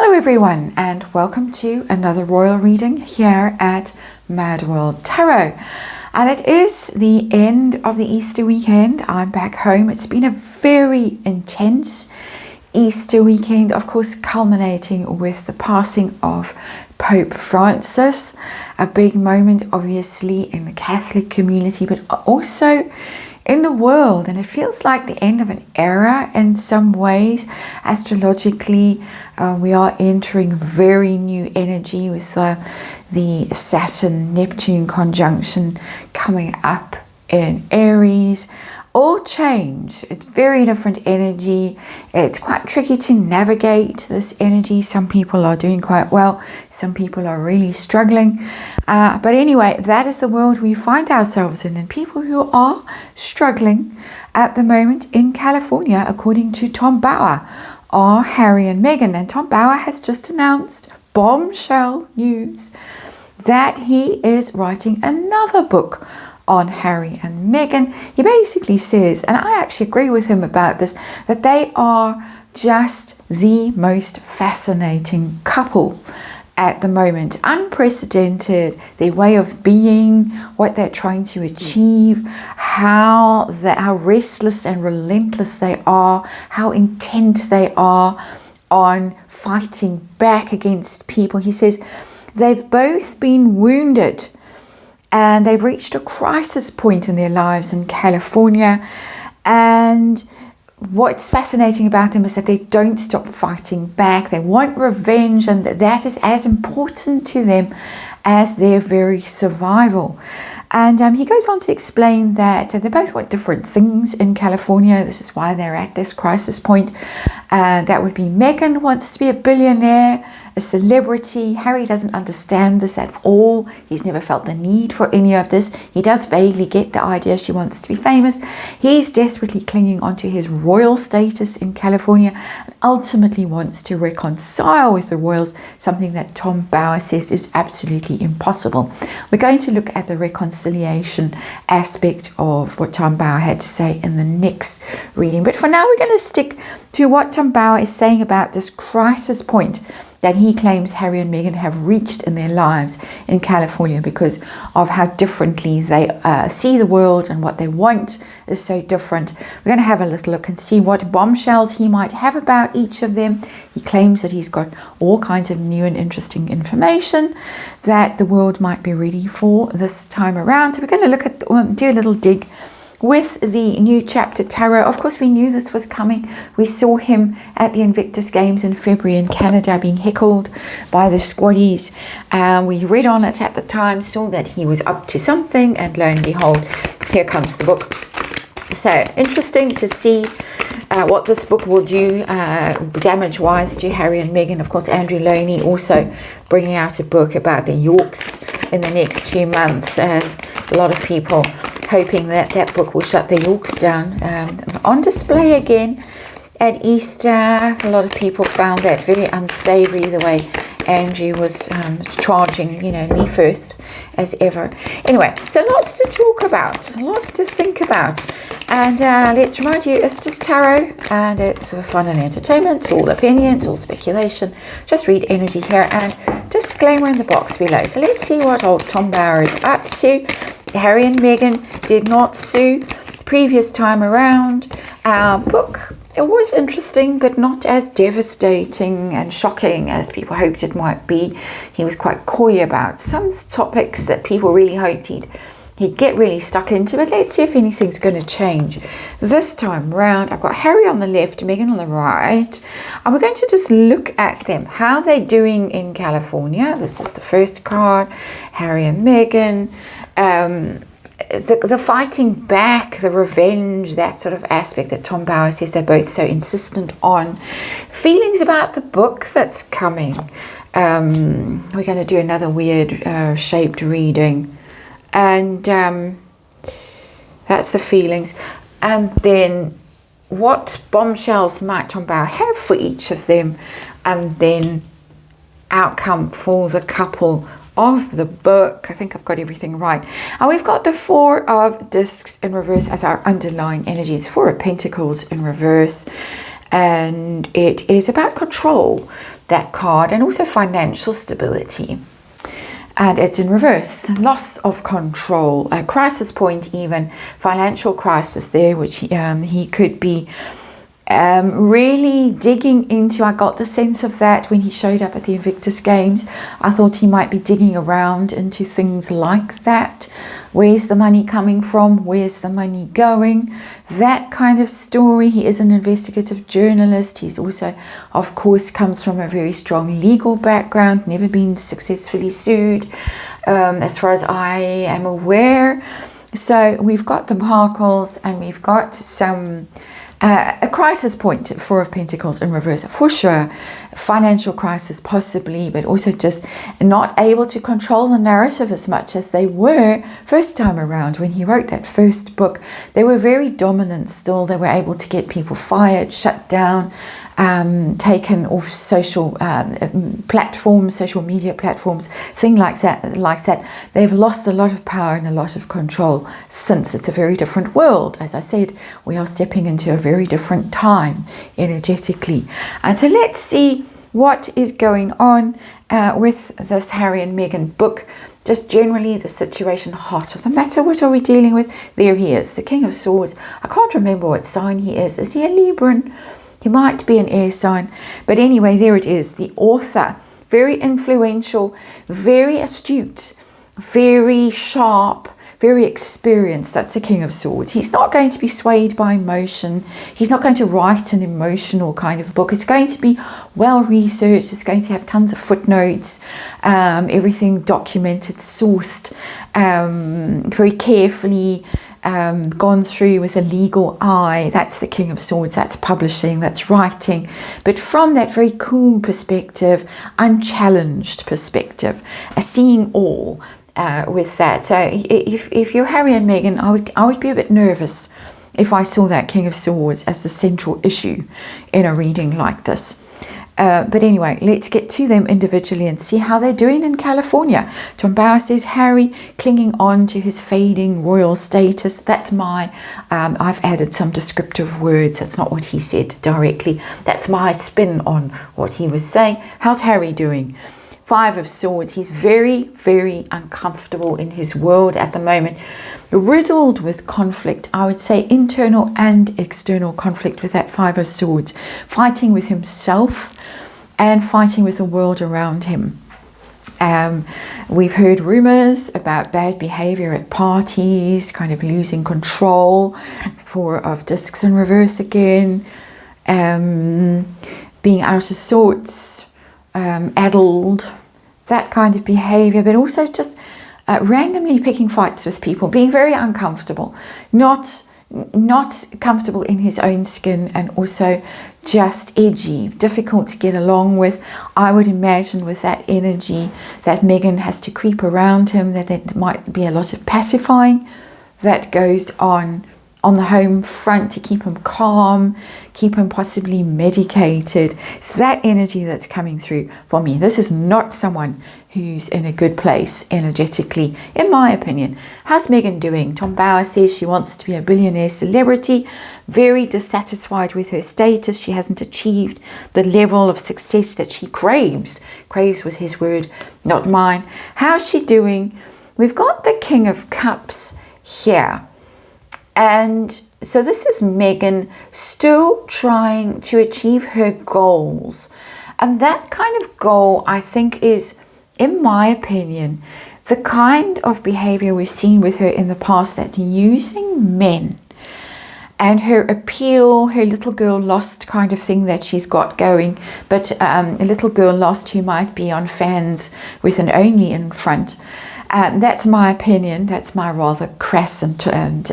Hello everyone, and welcome to another royal reading here at MadWorldTarot. And it is the end of the Easter weekend. I'm back home. It's been a very intense Easter weekend, of course, culminating with the passing of Pope Francis. A big moment, obviously, in the Catholic community, but also in the world. And it feels like the end of an era in some ways. Astrologically, we are entering very new energy with the Saturn-Neptune conjunction coming up in Aries. All change. It's very different energy. It's quite tricky to navigate this energy. Some people are doing quite well. Some people are really struggling. But anyway, that is the world we find ourselves in. And people who are struggling at the moment in California, according to Tom Bauer, are Harry and Meghan. And Tom Bauer has just announced, bombshell news, that he is writing another book on Harry and Meghan. He basically says, and I actually agree with him about this, that they are just the most fascinating couple at the moment. Unprecedented, their way of being, what they're trying to achieve, how restless and relentless they are, how intent they are on fighting back against people. He says they've both been wounded and they've reached a crisis point in their lives in California. And what's fascinating about them is that they don't stop fighting back. They want revenge, and that is as important to them as their very survival. And he goes on to explain that they both want different things in California. This is why they're at this crisis point. That would be Meghan wants to be a billionaire, a celebrity. Harry doesn't understand this at all. He's never felt the need for any of this. He does vaguely get the idea she wants to be famous. He's desperately clinging onto his royal status in California and ultimately wants to reconcile with the royals, something that Tom Bauer says is absolutely impossible. We're going to look at the reconciliation aspect of what Tom Bauer had to say in the next reading. But for now, we're going to stick to what Tom Bauer is saying about this crisis point that he claims Harry and Meghan have reached in their lives in California because of how differently they see the world, and what they want is so different. We're going to have a little look and see what bombshells he might have about each of them. He claims that he's got all kinds of new and interesting information that the world might be ready for this time around. So we're going to look at, do a little dig with the new chapter tarot. Of course, we knew this was coming. We saw him at the Invictus Games in February in Canada being heckled by the squaddies. We read on it at the time, saw that he was up to something, and lo and behold, here comes the book. So interesting to see what this book will do damage-wise to Harry and Meghan. Of course, Andrew Loney also bringing out a book about the Yorks in the next few months. A lot of people hoping that that book will shut the Yorks down. On display again at Easter. A lot of people found that very unsavory, the way Andrew was charging, me first as ever. Anyway, so lots to talk about, lots to think about. And let's remind you, it's just tarot, and it's for fun and entertainment. It's all opinions, all speculation. Just read energy here, and disclaimer in the box below. So let's see what old Tom Bauer is up to. Harry and Meghan did not sue previous time around. Our book, it was interesting, but not as devastating and shocking as people hoped it might be. He was quite coy about some topics that people really hoped he'd get really stuck into. But let's see if anything's going to change this time round. I've got Harry on the left, Meghan on the right, and we're going to just look at them, how they're doing in California. This is the first card, Harry and Meghan. The fighting back, the revenge, that sort of aspect that Tom Bauer says they're both so insistent on. Feelings about the book that's coming. We're going to do another weird shaped reading. And that's the feelings. And then what bombshells might Tom Bauer have for each of them. And then outcome for the couple of the book. I think I've got everything right. And we've got the Four of Discs in reverse as our underlying energies. Four of Pentacles in reverse. and it is about control, that card, and also financial stability. And it's in reverse, loss of control, a crisis point, even financial crisis there, which he could be really digging into. I got the sense of that when he showed up at the Invictus Games. I thought he might be digging around into things like that. Where's the money coming from? Where's the money going? That kind of story. He is an investigative journalist. He's also, of course, comes from a very strong legal background, never been successfully sued, as far as I am aware. So we've got the Markles, and we've got some a crisis point, Four of Pentacles in reverse, for sure. Financial crisis possibly, but also just not able to control the narrative as much as they were first time around when he wrote that first book. They were very dominant still. They were able to get people fired, shut down, taken off social platforms, social media platforms, things like that. They've lost a lot of power and a lot of control since. It's a very different world. As I said, we are stepping into a very different time energetically. And so let's see what is going on with this Harry and Meghan book. Just generally the situation, heart of the matter. What are we dealing with? There he is, the King of Swords. I can't remember what sign he is. Is he a Libran? He might be an air sign. But anyway, there it is. The author. Very influential, very astute, very sharp, very experienced. That's the King of Swords. He's not going to be swayed by emotion. He's not going to write an emotional kind of book. It's going to be well researched. It's going to have tons of footnotes, everything documented, sourced, very carefully gone through with a legal eye. That's the King of Swords. That's publishing, that's writing, but from that very cool perspective, unchallenged perspective, seeing all with that. So if you're Harry and Meghan, I would be a bit nervous if I saw that King of Swords as the central issue in a reading like this. But anyway, let's get to them individually and see how they're doing in California. Tom Bauer says Harry clinging on to his fading royal status. That's my, I've added some descriptive words. That's not what he said directly. That's my spin on what he was saying. How's Harry doing? Five of Swords. He's very, very uncomfortable in his world at the moment. Riddled with conflict, I would say internal and external conflict with that Five of Swords. Fighting with himself and fighting with the world around him. We've heard rumors about bad behavior at parties, kind of losing control. Four of Discs in reverse again. Being out of sorts. Addled, that kind of behavior, but also just randomly picking fights with people, being very uncomfortable, not comfortable in his own skin, and also just edgy, difficult to get along with. I would imagine with that energy that Meghan has to creep around him, that there might be a lot of pacifying that goes on the home front to keep him calm, keep him possibly medicated. It's that energy that's coming through for me. This is not someone who's in a good place energetically, in my opinion. How's Meghan doing? Tom Bauer says she wants to be a billionaire celebrity, very dissatisfied with her status. She hasn't achieved the level of success that she craves. Craves was his word, not mine. How's she doing? We've got the King of Cups here. And so this is Meghan still trying to achieve her goals. And that kind of goal, I think, is, in my opinion, the kind of behavior we've seen with her in the past, that using men and her appeal, her little girl lost kind of thing that she's got going, but a little girl lost who might be on fans with an only in front. That's my opinion. That's my rather crass and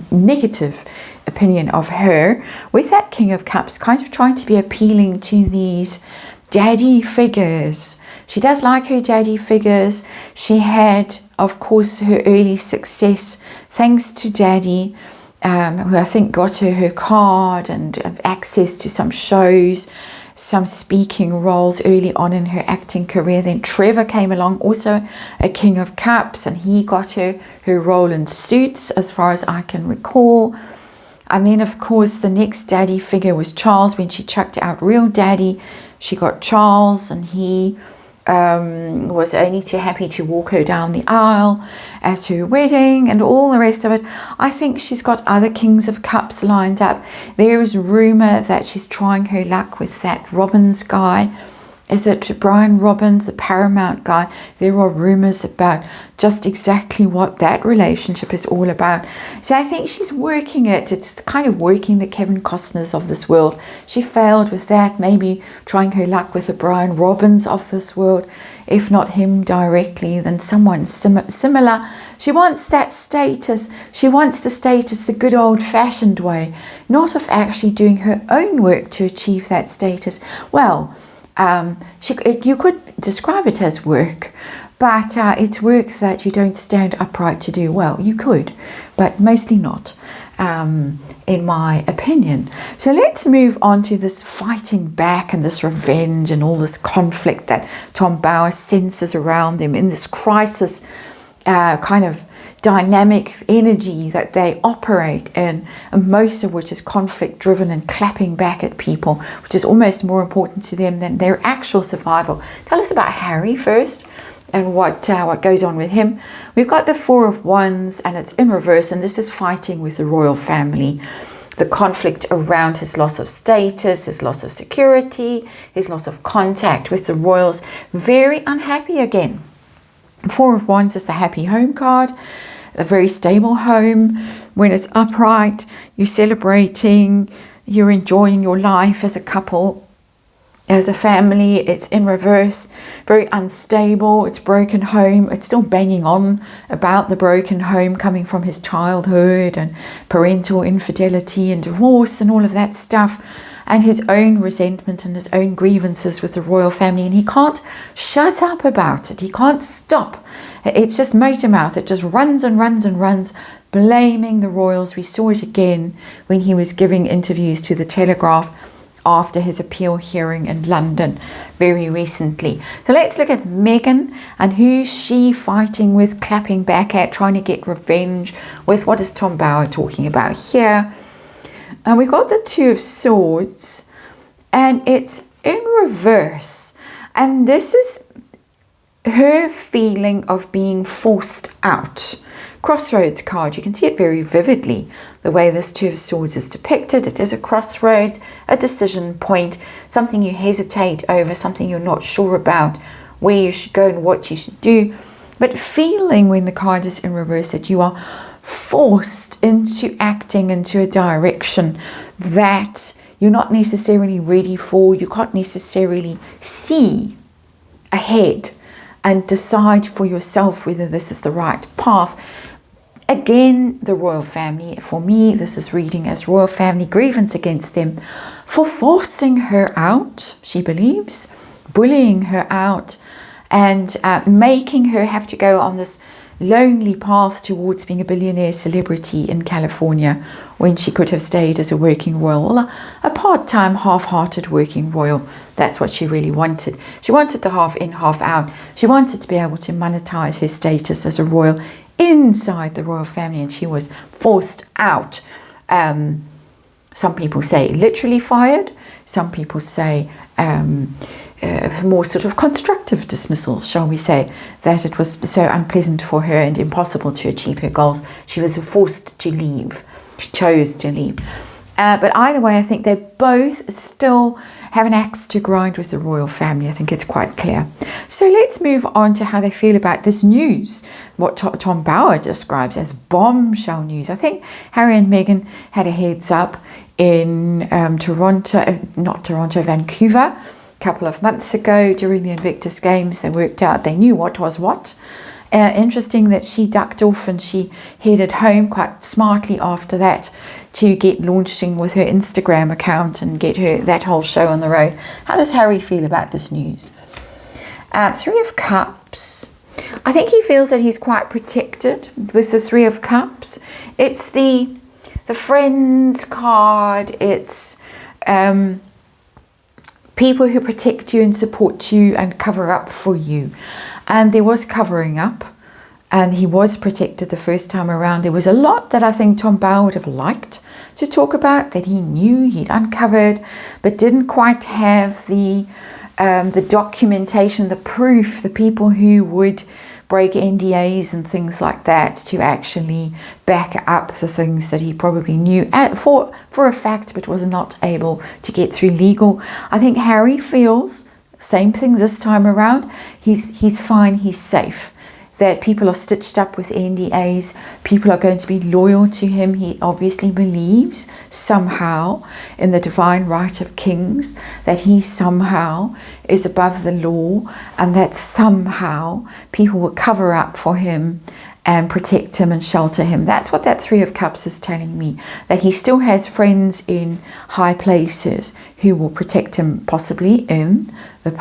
negative opinion of her. With that King of Cups, kind of trying to be appealing to these daddy figures. She does like her daddy figures. She had, of course, her early success thanks to daddy, who I think got her card and access to some shows, some speaking roles early on in her acting career. Then Trevor came along, also a King of Cups, and he got her role in Suits, as far as I can recall. And then, of course, the next daddy figure was Charles. When she chucked out real daddy, she got Charles, and he was only too happy to walk her down the aisle at her wedding and all the rest of it. I think she's got other Kings of Cups lined up. There is rumour that she's trying her luck with that Robbins guy. Is it Brian Robbins, the Paramount guy? There are rumours about just exactly what that relationship is all about. So I think she's working it. It's kind of working the Kevin Costners of this world. She failed with that. Maybe trying her luck with the Brian Robbins of this world. If not him directly, then someone similar. She wants that status. She wants the status the good old-fashioned way, not of actually doing her own work to achieve that status. Well, you could describe it as work, but it's work that you don't stand upright to do. Well, you could, but mostly not, in my opinion. So let's move on to this fighting back and this revenge and all this conflict that Tom Bauer senses around him in this crisis kind of dynamic energy that they operate in, and most of which is conflict driven and clapping back at people, which is almost more important to them than their actual survival. Tell us about Harry first and what goes on with him. We've got the Four of Wands, and it's in reverse, and this is fighting with the royal family. The conflict around his loss of status, his loss of security, his loss of contact with the royals. Very unhappy again. Four of Wands is the happy home card, a very stable home. When it's upright, you're celebrating, you're enjoying your life as a couple, as a family. It's in reverse, very unstable. It's broken home. It's still banging on about the broken home coming from his childhood and parental infidelity and divorce and all of that stuff, and his own resentment and his own grievances with the royal family, and he can't shut up about it. He can't stop. It's just motor mouth. It just runs and runs and runs, blaming the royals. We saw it again when he was giving interviews to the Telegraph after his appeal hearing in London very recently. So let's look at Meghan and who's she fighting with, clapping back at, trying to get revenge with. What is Tom Bauer talking about here? And we've got the Two of Swords, and it's in reverse. And this is her feeling of being forced out. Crossroads card, you can see it very vividly, the way this Two of Swords is depicted. It is a crossroads, a decision point, something you hesitate over, something you're not sure about, where you should go and what you should do. But feeling, when the card is in reverse, that you are forced into acting into a direction that you're not necessarily ready for. You can't necessarily see ahead and decide for yourself whether this is the right path. Again, the royal family, for me, this is reading as royal family grievance against them for forcing her out, she believes, bullying her out, and making her have to go on this lonely path towards being a billionaire celebrity in California when she could have stayed as a working royal, well, a part-time, half-hearted working royal. That's what she really wanted. She wanted the half in, half out. She wanted to be able to monetize her status as a royal inside the royal family, and she was forced out. Some people say literally fired. Some people say more sort of constructive dismissal, shall we say, that it was so unpleasant for her and impossible to achieve her goals. She was forced to leave. She chose to leave. But either way, I think they both still have an axe to grind with the royal family. I think it's quite clear. So let's move on to how they feel about this news, what Tom Bauer describes as bombshell news. I think Harry and Meghan had a heads up in Vancouver, a couple of months ago during the Invictus Games. They worked out, they knew what was what. Interesting that she ducked off and she headed home quite smartly after that to get launching with her Instagram account and get her that whole show on the road. How does Harry feel about this news? Three of Cups. I think he feels that he's quite protected with the Three of Cups. It's the friends card. It's people who protect you and support you and cover up for you. And there was covering up and he was protected the first time around. There was a lot that I think Tom Bower would have liked to talk about, that he knew he'd uncovered, but didn't quite have the documentation, the proof, the people who would break NDAs and things like that to actually back up the things that he probably knew for a fact, but was not able to get through legal. I think Harry feels same thing this time around. He's fine, he's safe. That people are stitched up with NDAs, people are going to be loyal to him. He obviously believes somehow in the divine right of kings, that he somehow is above the law, and that somehow people will cover up for him and protect him and shelter him. That's what that Three of Cups is telling me, that he still has friends in high places who will protect him, possibly in the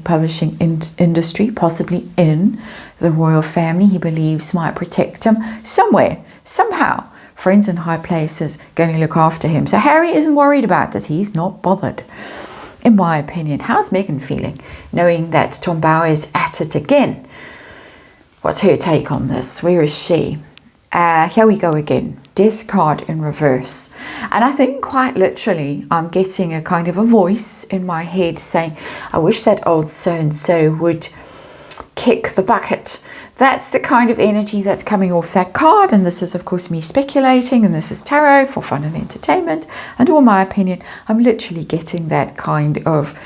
publishing industry, possibly in the royal family. He believes might protect him somewhere, somehow. Friends in high places going to look after him. So Harry isn't worried about this. He's not bothered, in my opinion. How's Meghan feeling, knowing that Tom Bower is at it again? What's her take on this? Where is she? Here we go again. Death card in reverse. And I think quite literally I'm getting a kind of a voice in my head saying, I wish that old so-and-so would kick the bucket. That's the kind of energy that's coming off that card. And this is, of course, me speculating. And this is tarot for fun and entertainment. And all my opinion, I'm literally getting that kind of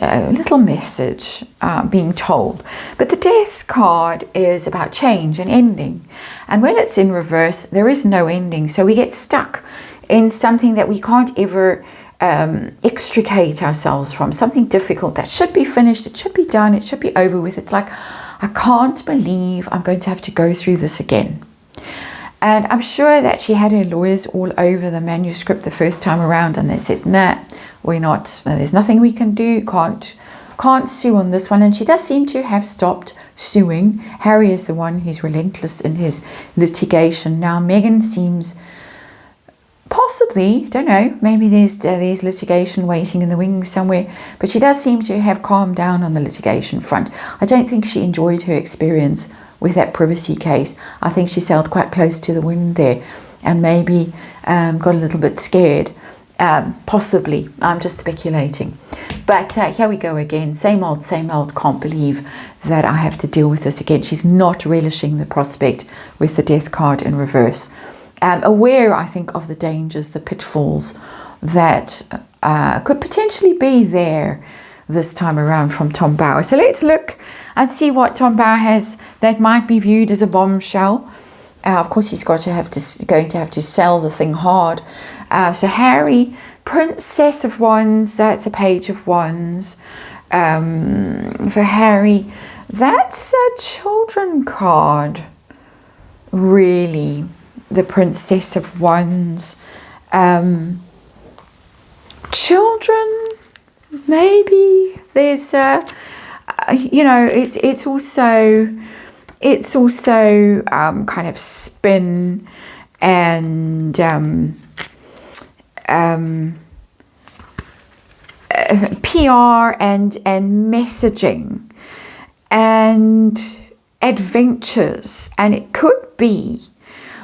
little message being told. But the Death card is about change and ending. And when it's in reverse, there is no ending. So we get stuck in something that we can't ever extricate ourselves from, something difficult that should be finished, it should be done, it should be over with. It's like, I can't believe I'm going to have to go through this again. And I'm sure that she had her lawyers all over the manuscript the first time around, and they said, nah, we're not, there's nothing we can do, can't sue on this one. And she does seem to have stopped suing. Harry is the one who's relentless in his litigation. Now Meghan seems possibly, don't know, maybe there's litigation waiting in the wings somewhere, but she does seem to have calmed down on the litigation front. I don't think she enjoyed her experience with that privacy case. I think she sailed quite close to the wind there and maybe got a little bit scared. Possibly, I'm just speculating. But here we go again, same old, can't believe that I have to deal with this again. She's not relishing the prospect with the Death card in reverse. Aware, I think, of the dangers, the pitfalls that could potentially be there this time around from Tom Bower. So let's look and see what Tom Bower has that might be viewed as a bombshell. Of course, he's going to have to sell the thing hard. So Harry, Princess of Wands, that's a Page of Wands. For Harry, that's a children card, really. The Princess of Wands. Children, maybe. There's it's also kind of spin and PR and messaging and adventures. And it could be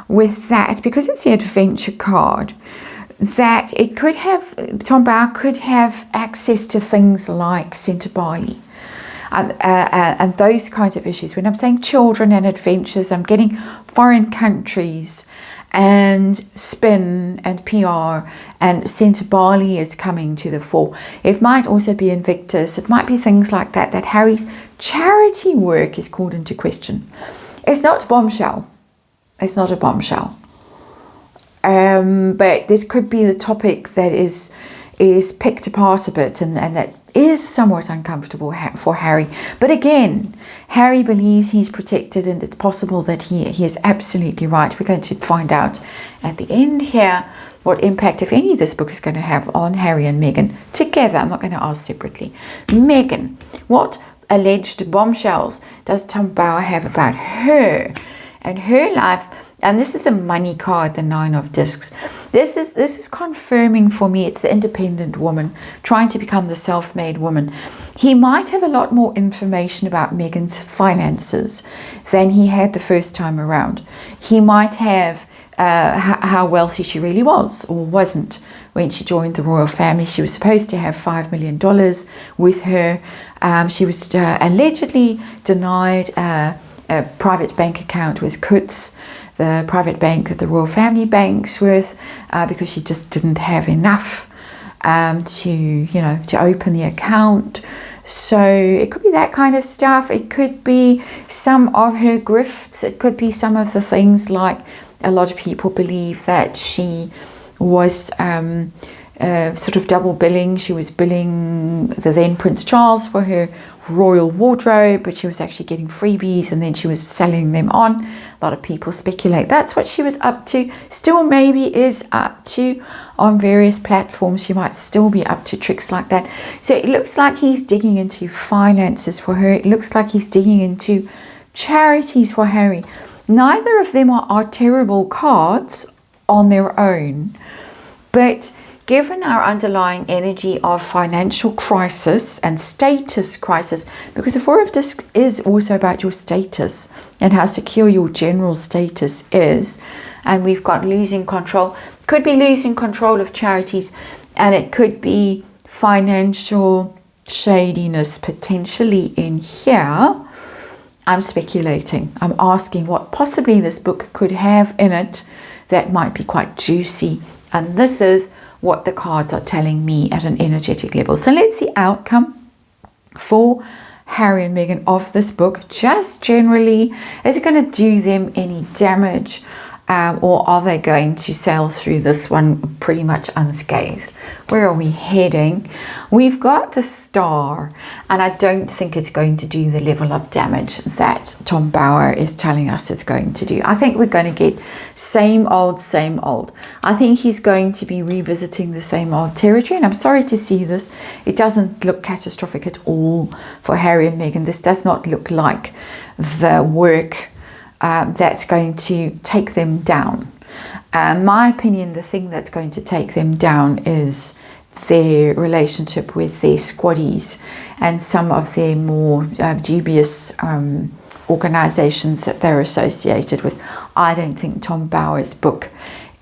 with that, because it's the adventure card, that it could have, Tom Bower could have access to things like Centre Bali and those kinds of issues. When I'm saying children and adventures, I'm getting foreign countries and spin and PR, and Centre Bali is coming to the fore. It might also be Invictus. It might be things like that, that Harry's charity work is called into question. It's not a bombshell. It's not a bombshell. But this could be the topic that is picked apart a bit and that is somewhat uncomfortable for Harry. But again, Harry believes he's protected, and it's possible that he is absolutely right. We're going to find out at the end here what impact, if any, this book is going to have on Harry and Meghan together. I'm not going to ask separately. Meghan, what alleged bombshells does Tom Bower have about her and her life? And this is a money card, the 9 of discs. This is confirming for me it's the independent woman trying to become the self-made woman. He might have a lot more information about Meghan's finances than he had the first time around. He might have how wealthy she really was or wasn't when she joined the royal family. She was supposed to have $5 million with her. She was allegedly denied a private bank account with Coutts, the private bank that the royal family banks with, because she just didn't have enough to open the account. So it could be that kind of stuff. It could be some of her grifts. It could be some of the things like a lot of people believe that she was sort of double billing. She was billing the then Prince Charles for her royal wardrobe, but she was actually getting freebies and then she was selling them on. A lot of people speculate that's what she was up to, still maybe is up to on various platforms. She might still be up to tricks like that. So it looks like he's digging into finances for her. It looks like he's digging into charities for Harry. Neither of them are terrible cards on their own, but given our underlying energy of financial crisis and status crisis, because the 4 of discs is also about your status and how secure your general status is, and we've got losing control. Could be losing control of charities, and it could be financial shadiness potentially in here. I'm speculating. I'm asking what possibly this book could have in it that might be quite juicy. And this is what the cards are telling me at an energetic level. So let's see outcome for Harry and Meghan of this book. Just generally, is it going to do them any damage? Or are they going to sail through this one pretty much unscathed? Where are we heading? We've got the Star, and I don't think it's going to do the level of damage that Tom Bauer is telling us it's going to do. I think we're going to get same old, same old. I think he's going to be revisiting the same old territory, and I'm sorry to see this. It doesn't look catastrophic at all for Harry and Meghan. This does not look like the work that's going to take them down. My opinion, the thing that's going to take them down is their relationship with their squaddies and some of their more dubious organizations that they're associated with. I don't think Tom Bauer's book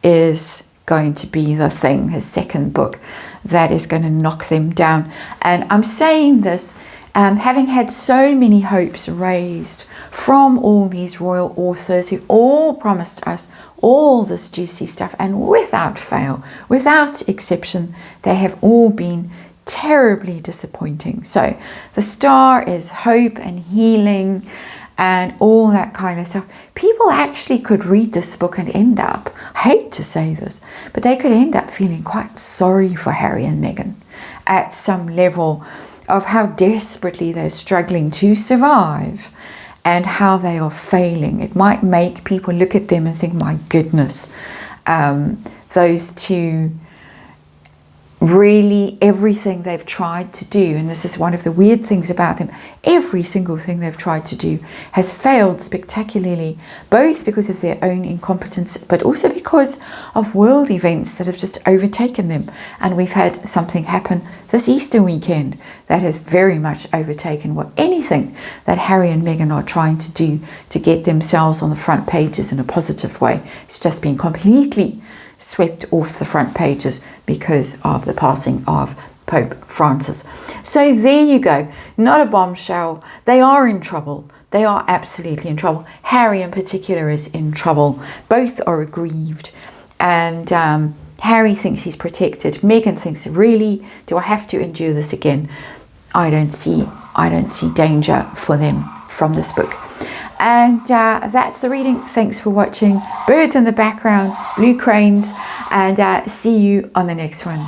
is going to be the thing, his second book, that is going to knock them down. And I'm saying this having had so many hopes raised from all these royal authors who all promised us all this juicy stuff, and without fail, without exception, they have all been terribly disappointing. So the Star is hope and healing and all that kind of stuff. People actually could read this book and end up, I hate to say this, but they could end up feeling quite sorry for Harry and Meghan at some level of how desperately they're struggling to survive and how they are failing. It might make people look at them and think, my goodness, those two, really everything they've tried to do, and this is one of the weird things about them, every single thing they've tried to do has failed spectacularly, both because of their own incompetence, but also because of world events that have just overtaken them. And we've had something happen this Easter weekend that has very much overtaken what anything that Harry and Meghan are trying to do to get themselves on the front pages in a positive way. It's just been completely swept off the front pages because of the passing of Pope Francis. So there you go. Not a bombshell. They are in trouble. They are absolutely in trouble. Harry in particular is in trouble. Both are aggrieved. And Harry thinks he's protected. Meghan thinks, really, do I have to endure this again? I don't see danger for them from this book. And that's the reading. Thanks for watching. Birds in the background, blue cranes, and see you on the next one.